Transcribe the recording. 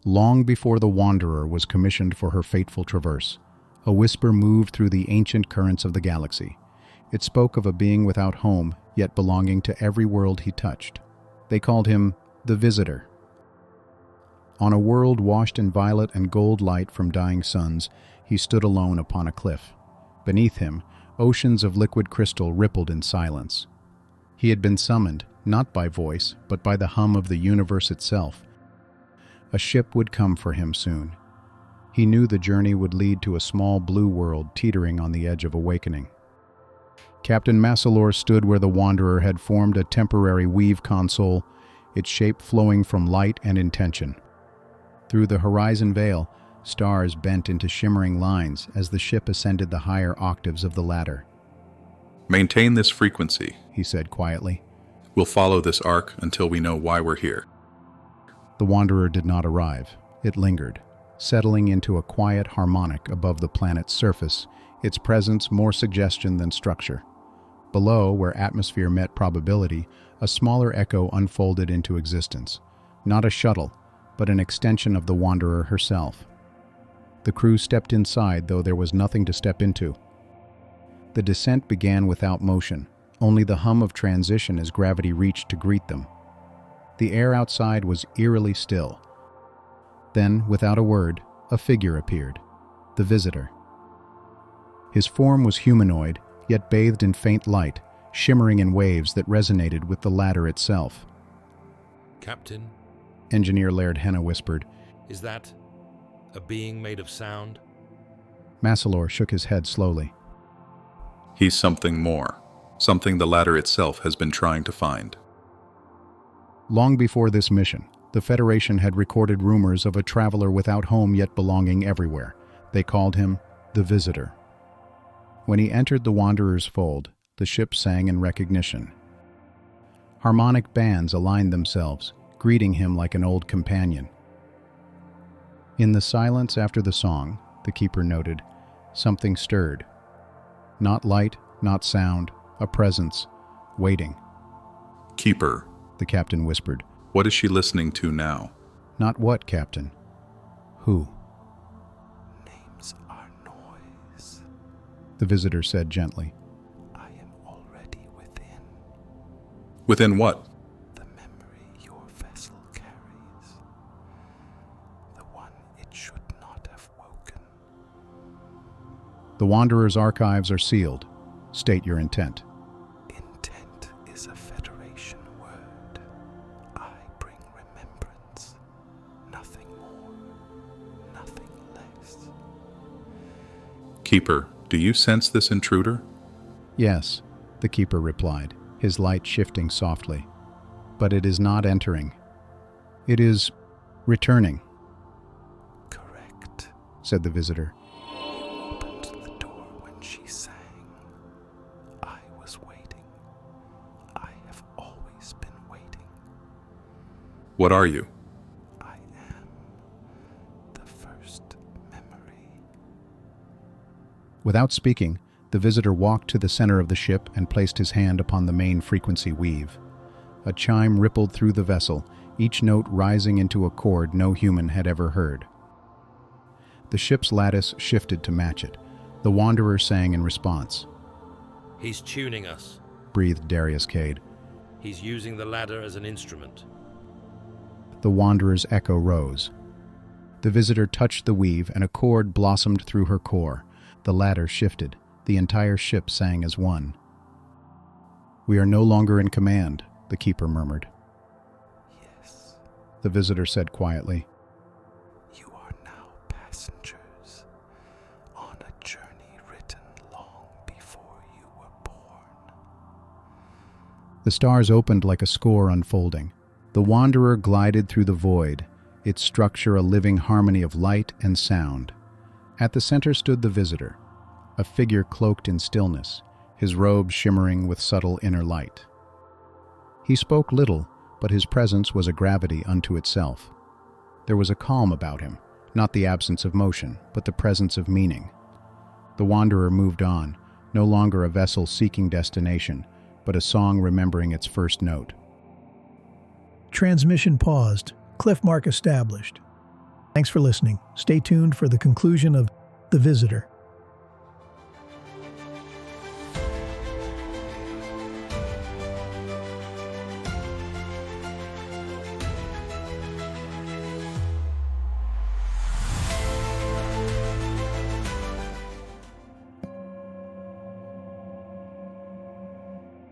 Long before the Wanderer was commissioned for her fateful traverse, a whisper moved through the ancient currents of the galaxy. It spoke of a being without home, yet belonging to every world he touched. They called him the Visitor. On a world washed in violet and gold light from dying suns, he stood alone upon a cliff. Beneath him, oceans of liquid crystal rippled in silence. He had been summoned, not by voice, but by the hum of the universe itself. A ship would come for him soon. He knew the journey would lead to a small blue world teetering on the edge of awakening. Captain Massalor stood where the Wanderer had formed a temporary weave console, its shape flowing from light and intention. Through the horizon veil, stars bent into shimmering lines as the ship ascended the higher octaves of the ladder. "Maintain this frequency," he said quietly. "We'll follow this arc until we know why we're here." The Wanderer did not arrive. It lingered, settling into a quiet harmonic above the planet's surface, its presence more suggestion than structure. Below, where atmosphere met probability, a smaller echo unfolded into existence. Not a shuttle, but an extension of the Wanderer herself. The crew stepped inside, though there was nothing to step into. The descent began without motion, only the hum of transition as gravity reached to greet them. The air outside was eerily still. Then, without a word, a figure appeared, the Visitor. His form was humanoid, yet bathed in faint light, shimmering in waves that resonated with the ladder itself. "Captain," Engineer Laird Henna whispered. "is that a being made of sound?" Massalor shook his head slowly. "He's something more, something the ladder itself has been trying to find." Long before this mission, the Federation had recorded rumors of a traveler without home yet belonging everywhere. They called him the Visitor. When he entered the Wanderer's fold, the ship sang in recognition. Harmonic bands aligned themselves, greeting him like an old companion. In the silence after the song, the keeper noted, something stirred. Not light, not sound, a presence, waiting. "Keeper," the captain whispered. "What is she listening to now?" Not what, Captain? Who? Names are noise. The Visitor said gently. I am already within. Within what? The memory your vessel carries. The one it should not have woken. The Wanderer's archives are sealed. State your intent. Intent is a Federation word. I bring remembrance. Nothing more. Nothing less. "Keeper, do you sense this intruder?" Yes, the keeper replied, his light shifting softly. But it is not entering. It is returning, Correct. said the Visitor. You opened the door when she sang. I was waiting. I have always been waiting. "What are you?" I am the first memory. Without speaking, the Visitor walked to the center of the ship and placed his hand upon the main frequency weave. A chime rippled through the vessel, each note rising into a chord no human had ever heard. The ship's lattice shifted to match it. The Wanderer sang in response. "He's tuning us. Breathed Darius Cade. He's using the ladder as an instrument." The Wanderer's echo rose. The Visitor touched the weave and a chord blossomed through her core. The ladder shifted. The entire ship sang as one. "We are no longer in command," the keeper murmured. Yes, The Visitor said quietly. you are now passengers on a journey written long before you were born. The stars opened like a score unfolding. The Wanderer glided through the void, its structure a living harmony of light and sound. At the center stood the Visitor, a figure cloaked in stillness, his robe shimmering with subtle inner light. He spoke little, but his presence was a gravity unto itself. There was a calm about him, not the absence of motion, but the presence of meaning. The Wanderer moved on, no longer a vessel seeking destination, but a song remembering its first note. Transmission paused. Cliff mark established. Thanks for listening. Stay tuned for the conclusion of The Visitor.